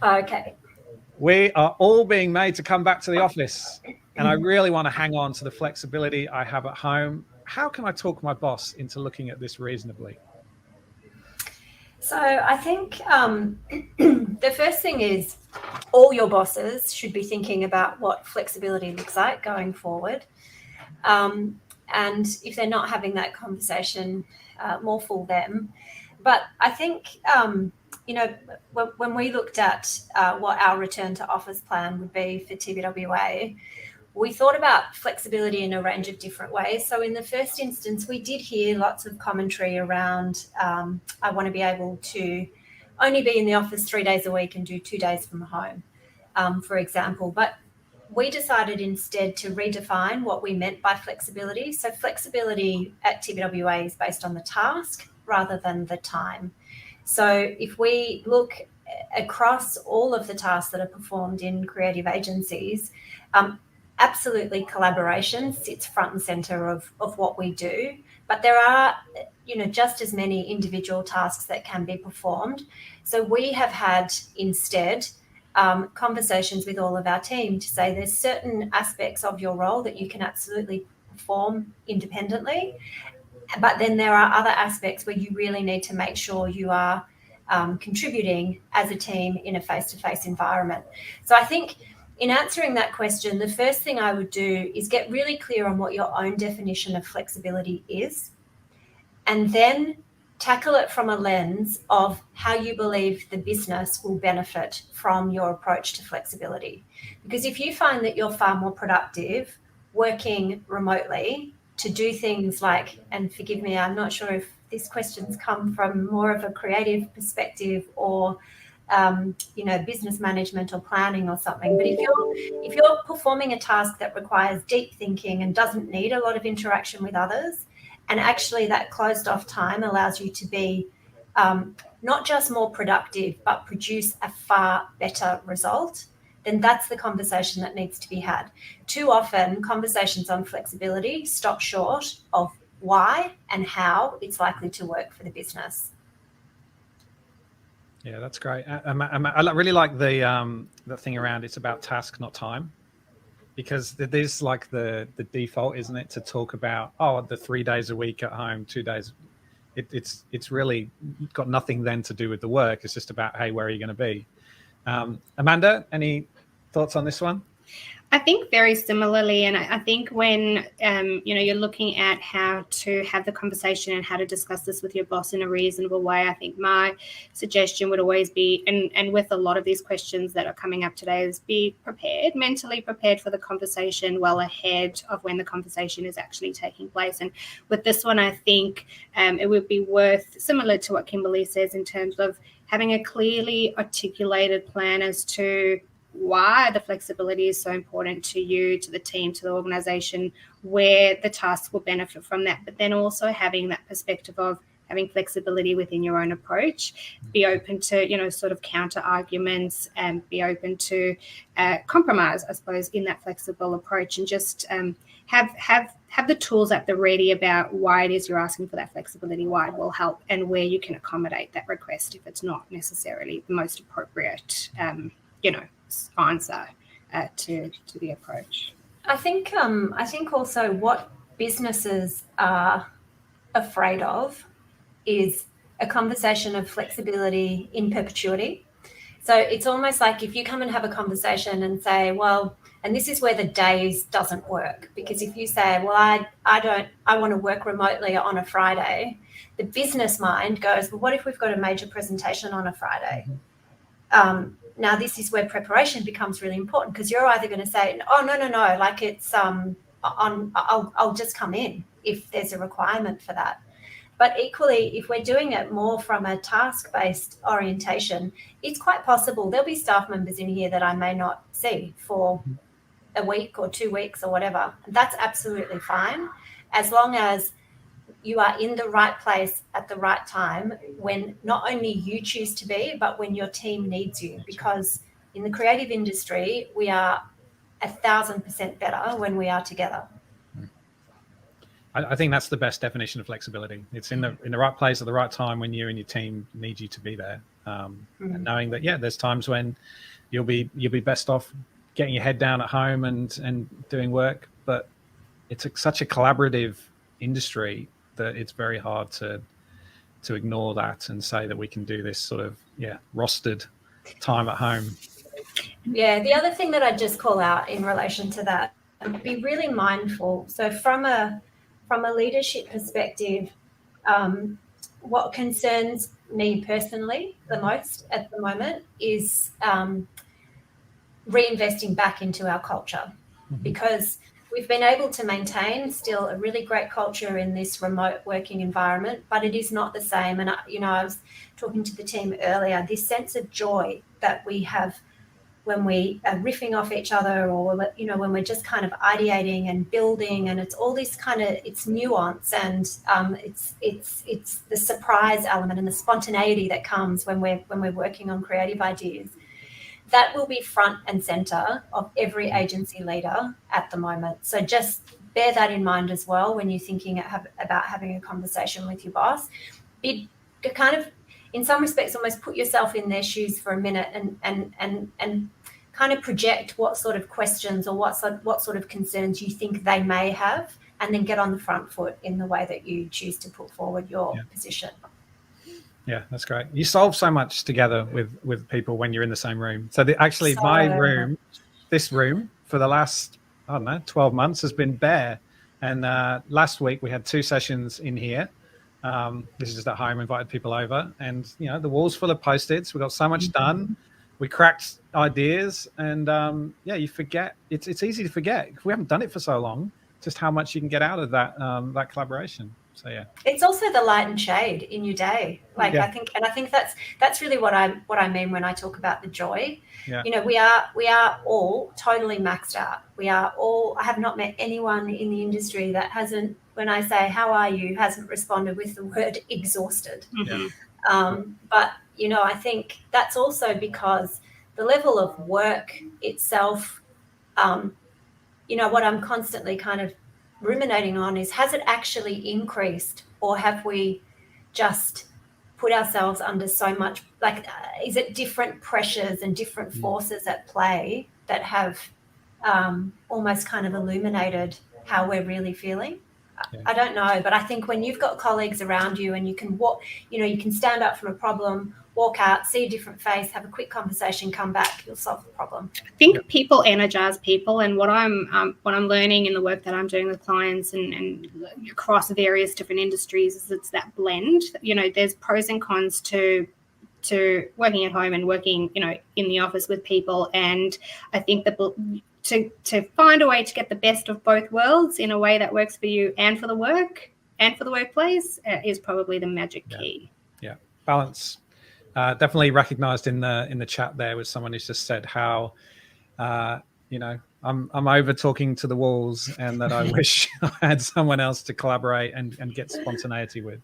Okay. We are all being made to come back to the office, and I really want to hang on to the flexibility I have at home. How can I talk my boss into looking at this reasonably? So I think the first thing is all your bosses should be thinking about what flexibility looks like going forward. And if they're not having that conversation, more fool them. But I think, when we looked at what our return to office plan would be for TBWA, we thought about flexibility in a range of different ways. So in the first instance, we did hear lots of commentary around, I want to be able to only be in the office 3 days a week and do 2 days from home, for example. But we decided instead to redefine what we meant by flexibility. So flexibility at TBWA is based on the task rather than the time. So if we look across all of the tasks that are performed in creative agencies, absolutely collaboration sits front and center of what we do, but there are just as many individual tasks that can be performed. So we have had instead conversations with all of our team to say there's certain aspects of your role that you can absolutely perform independently, but then there are other aspects where you really need to make sure you are contributing as a team in a face-to-face environment. So I think in answering that question, the first thing I would do is get really clear on what your own definition of flexibility is, and then tackle it from a lens of how you believe the business will benefit from your approach to flexibility. Because if you find that you're far more productive working remotely to do things like, and forgive me, I'm not sure if this question's come from more of a creative perspective or business management or planning or something. But if you're performing a task that requires deep thinking and doesn't need a lot of interaction with others, and actually that closed off time allows you to be not just more productive, but produce a far better result, then that's the conversation that needs to be had. Too often, conversations on flexibility stop short of why and how it's likely to work for the business. Yeah, that's great. I really like the thing around it's about task, not time, because there's like the default, isn't it, to talk about the 3 days a week at home, 2 days. It's really got nothing then to do with the work. It's just about, hey, where are you going to be? Amanda, any thoughts on this one? I think very similarly, and I think when you're looking at how to have the conversation and how to discuss this with your boss in a reasonable way, I think my suggestion would always be, and with a lot of these questions that are coming up today, is be prepared, mentally prepared for the conversation well ahead of when the conversation is actually taking place. And with this one, I think it would be worth, similar to what Kimberly says, in terms of having a clearly articulated plan as to why the flexibility is so important to you, to the team, to the organization, where the tasks will benefit from that, but then also having that perspective of having flexibility within your own approach, be open to, sort of counter arguments, and be open to compromise, I suppose, in that flexible approach, and just have the tools at the ready about why it is you're asking for that flexibility, why it will help, and where you can accommodate that request if it's not necessarily the most appropriate, answer to the approach. I think also what businesses are afraid of is a conversation of flexibility in perpetuity. So it's almost like if you come and have a conversation and say, well, and this is where the days doesn't work, because if you say, well, I want to work remotely on a Friday, the business mind goes, well, what if we've got a major presentation on a Friday? Now, this is where preparation becomes really important, because you're either going to say, oh, no, like it's I'll just come in if there's a requirement for that. But equally, if we're doing it more from a task-based orientation, it's quite possible there'll be staff members in here that I may not see for a week or 2 weeks or whatever. That's absolutely fine, as long as you are in the right place at the right time, when not only you choose to be, but when your team needs you. Because in the creative industry, we are 1,000% better when we are together. I think that's the best definition of flexibility. It's in the right place at the right time when you and your team need you to be there. and knowing that, there's times when you'll be best off getting your head down at home and doing work, but it's such a collaborative industry that it's very hard to ignore that and say that we can do this sort of rostered time at home. Yeah, the other thing that I'd just call out in relation to that, be really mindful. So from a leadership perspective, what concerns me personally the most at the moment is reinvesting back into our culture, because we've been able to maintain still a really great culture in this remote working environment, but it is not the same. And, I was talking to the team earlier, this sense of joy that we have when we are riffing off each other, or, when we're just kind of ideating and building, and it's all this kind of, it's nuance, and it's the surprise element and the spontaneity that comes when we're working on creative ideas. That will be front and center of every agency leader at the moment. So just bear that in mind as well when you're thinking about having a conversation with your boss. Be kind of, in some respects, almost put yourself in their shoes for a minute and kind of project what sort of questions or what sort of concerns you think they may have, and then get on the front foot in the way that you choose to put forward your position. Yeah, that's great. You solve so much together with people when you're in the same room. So this room for the last, 12 months has been bare. And last week we had 2 sessions in here. This is just at home, invited people over, and the wall's full of Post-its. We got so much done. We cracked ideas, and you forget. It's easy to forget if we haven't done it for so long, just how much you can get out of that collaboration. So it's also the light and shade in your day. I think that's really what I mean when I talk about the joy. We are all totally maxed out. I have not met anyone in the industry that hasn't, when I say how are you, hasn't responded with the word exhausted. But I think that's also because the level of work itself, what I'm constantly kind of ruminating on is, has it actually increased, or have we just put ourselves under so much, is it different pressures and different forces at play that have almost kind of illuminated how we're really feeling? I don't know, but I think when you've got colleagues around you and you can walk, you can stand up from a problem, walk out, see a different face, have a quick conversation, come back, you'll solve the problem. I think people energize people, and what I'm learning in the work that I'm doing with clients and across various different industries is it's that blend. There's pros and cons to working at home and working, in the office with people, and I think that to find a way to get the best of both worlds in a way that works for you and for the work and for the workplace is probably the magic key. Balance. Definitely recognized in the chat there was someone who's just said how I'm over talking to the walls, and that I wish I had someone else to collaborate and get spontaneity with.